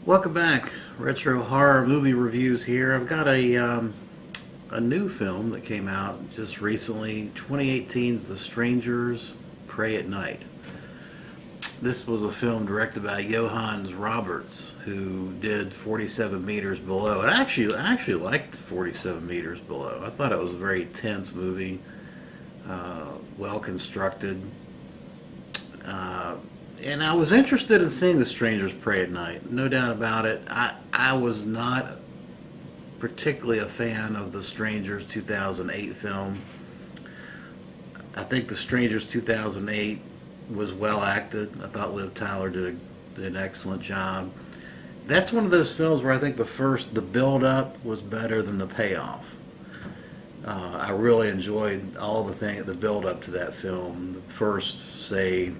Welcome back. Retro Horror Movie Reviews here. I've got a new film that came out just recently, 2018's The Strangers Pray at Night. This was a film directed by Johannes Roberts, who did 47 Meters Below. And I actually liked 47 Meters Below. I thought it was a very tense movie, well constructed. Uh, and I was interested in seeing The Strangers Pray at Night, no doubt about it. I was not particularly a fan of The Strangers 2008 film. I think The Strangers 2008 was well acted. I thought Liv Tyler did an excellent job. That's one of those films where I think the build up was better than the payoff. I really enjoyed the build up to that film. The first, say,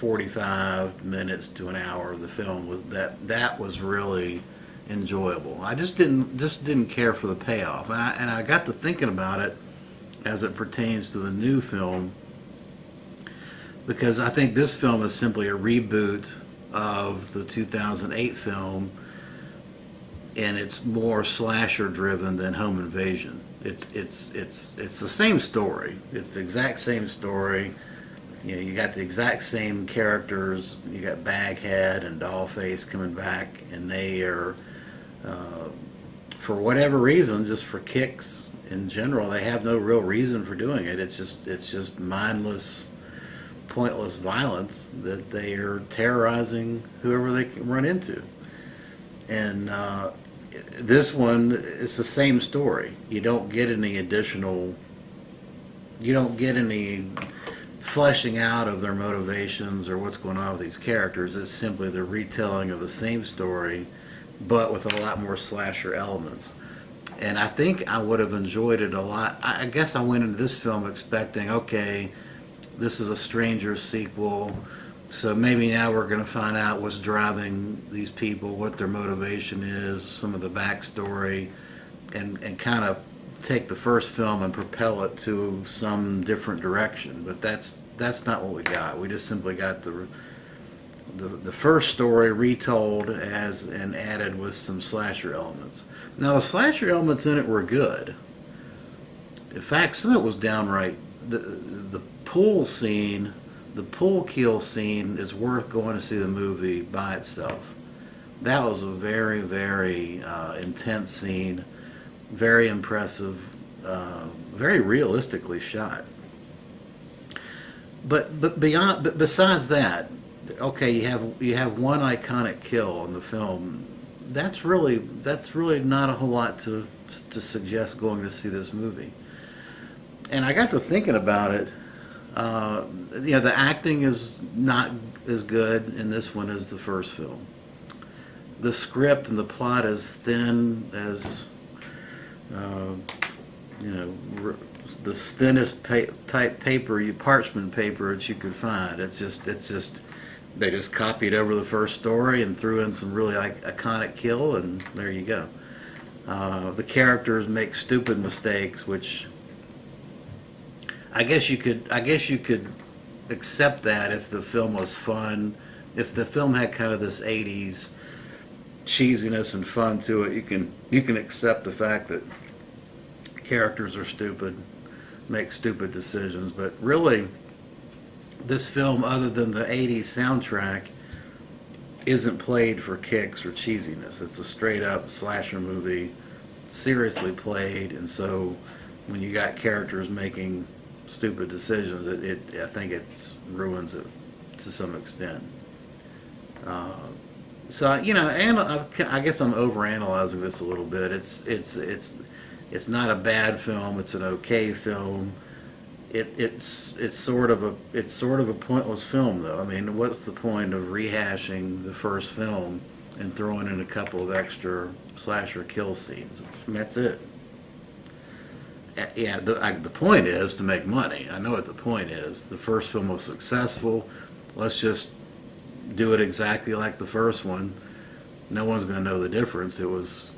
45 minutes to an hour of the film that was really enjoyable. I just didn't care for the payoff, and I got to thinking about it as it pertains to the new film, because I think this film is simply a reboot of the 2008 film, and it's more slasher driven than Home Invasion. It's the same story. It's the exact same story. You know, you got the exact same characters. You got Baghead and Dollface coming back, and they are, for whatever reason, just for kicks in general, they have no real reason for doing it. It's just mindless, pointless violence that they are terrorizing whoever they can run into. And this one, it's the same story. You don't get any additional. You don't get any fleshing out of their motivations or what's going on with these characters. It's simply the retelling of the same story, but with a lot more slasher elements. And I think I would have enjoyed it a lot. I guess I went into this film expecting, okay, this is a Strangers sequel, so maybe now we're going to find out what's driving these people, what their motivation is, some of the backstory, and kind of take the first film and propel it to some different direction. But that's not what we got. We just simply got the first story retold as and added with some slasher elements. Now the slasher elements in it were good. In fact, some of it was downright. The pool scene, the pool kill scene, is worth going to see the movie by itself. That was a very, very intense scene, very impressive, very realistically shot. But besides that, okay, you have one iconic kill in the film. That's really not a whole lot to suggest going to see this movie. And I got to thinking about it. The acting is not as good in this one as the first film. The script and the plot is thin as uh, you know, the thinnest type paper, parchment paper that you could find. It's just they just copied over the first story and threw in some really iconic kill, and there you go. The characters make stupid mistakes, which I guess you could accept that if the film was fun, if the film had kind of this '80s cheesiness and fun to it. You can accept the fact that characters are stupid, make stupid decisions. But really, this film, other than the '80s soundtrack, isn't played for kicks or cheesiness. It's a straight up slasher movie, seriously played, and so when you got characters making stupid decisions, I think it ruins it to some extent. Uh, and I guess I'm overanalyzing this a little bit. It's not a bad film. It's an okay film. It's sort of a pointless film, though. I mean, what's the point of rehashing the first film and throwing in a couple of extra slasher kill scenes? I mean, that's it. Yeah, the point is to make money. I know what the point is. The first film was successful. Let's just do it exactly like the first one. No one's going to know the difference. It was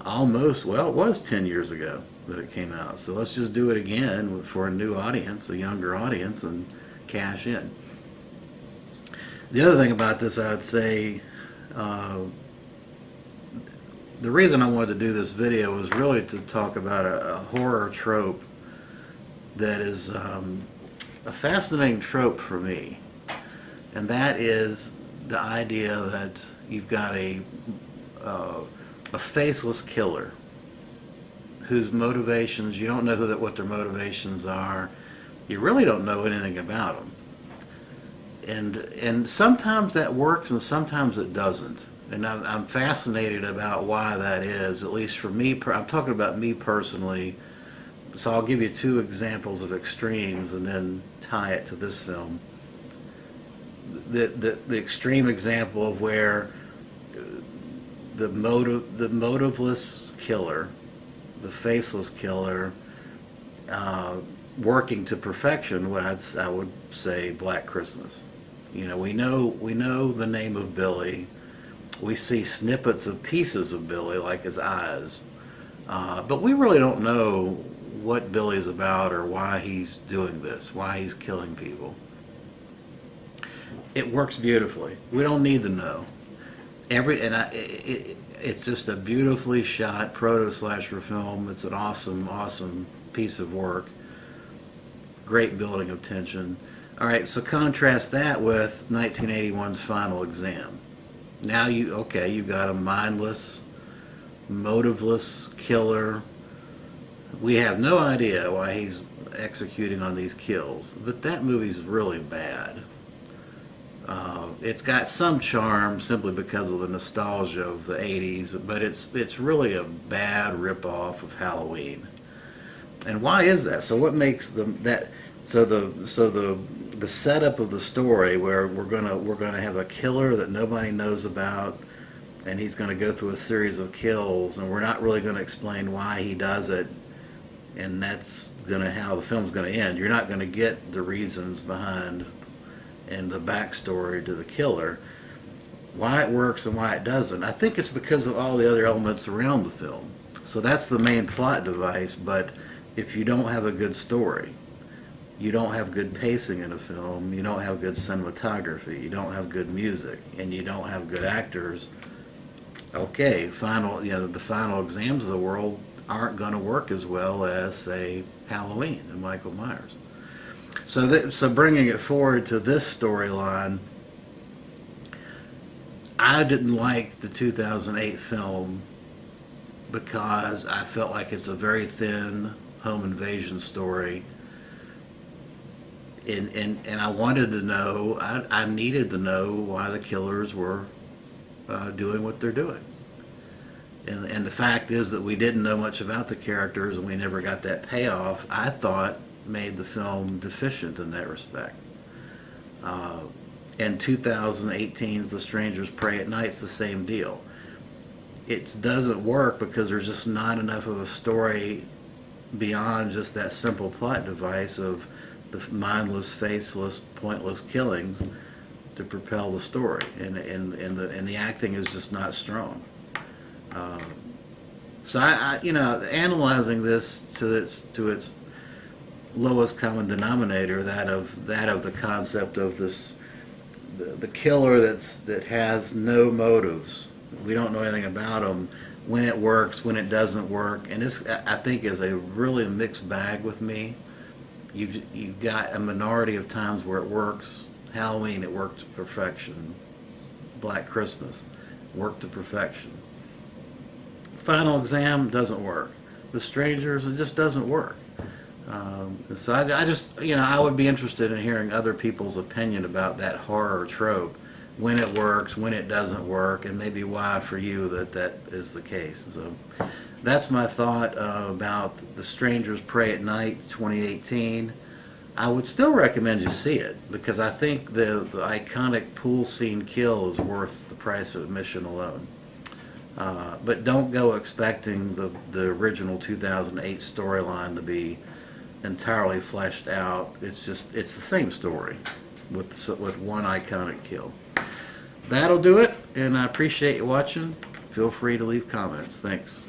almost, well, it was 10 years ago that it came out. So let's just do it again for a new audience, a younger audience, and cash in. The other thing about this, I would say, uh, the reason I wanted to do this video was really to talk about a horror trope that is a fascinating trope for me, and that is the idea that you've got a faceless killer whose motivations, you don't know what their motivations are. You really don't know anything about them. And sometimes that works and sometimes it doesn't. And I'm fascinated about why that is, at least for me. I'm talking about me personally. So I'll give you two examples of extremes and then tie it to this film. The extreme example of where the motiveless killer, the faceless killer, working to perfection, what I would say Black Christmas. You know, we know the name of Billy. We see snippets of pieces of Billy, like his eyes, but we really don't know what Billy's about or why he's doing this, why he's killing people. It works beautifully. We don't need to know. It's just a beautifully shot proto-slasher film. It's an awesome piece of work. Great building of tension. All right, so contrast that with 1981's Final Exam. Now you've got a mindless, motiveless killer. We have no idea why he's executing on these kills, but that movie's really bad. It's got some charm simply because of the nostalgia of the 80s, but it's really a bad ripoff of Halloween. And why is that? So what makes the setup of the story, where we're gonna have a killer that nobody knows about, and he's going to go through a series of kills, and we're not really going to explain why he does it, and that's how the film's going to end. You're not going to get the reasons behind and the backstory to the killer, why it works and why it doesn't. I think it's because of all the other elements around the film. So that's the main plot device, but if you don't have a good story, you don't have good pacing in a film, you don't have good cinematography, you don't have good music, and you don't have good actors, okay, the Final Exams of the world aren't going to work as well as, say, Halloween and Michael Myers. So bringing it forward to this storyline, I didn't like the 2008 film because I felt like it's a very thin home invasion story. And I wanted to know, I needed to know why the killers were doing what they're doing. And the fact is that we didn't know much about the characters and we never got that payoff, I thought made the film deficient in that respect. And 2018's The Strangers Pray at Night's the same deal. It doesn't work because there's just not enough of a story beyond just that simple plot device of the mindless, faceless, pointless killings to propel the story, and the acting is just not strong. So I analyzing this to its lowest common denominator, that of the concept of the killer that has no motives. We don't know anything about him, when it works, when it doesn't work, and this I think is a really mixed bag with me. You've got a minority of times where it works. Halloween, it worked to perfection. Black Christmas worked to perfection. Final Exam doesn't work. The Strangers, it just doesn't work. So I just, I would be interested in hearing other people's opinion about that horror trope, when it works, when it doesn't work, and maybe why for you that is the case. So that's my thought about The Strangers Pray at Night 2018. I would still recommend you see it because I think the iconic pool scene kill is worth the price of admission alone. But don't go expecting the original 2008 storyline to be entirely fleshed out. It's the same story with one iconic kill. That'll do it, and I appreciate you watching. Feel free to leave comments. Thanks.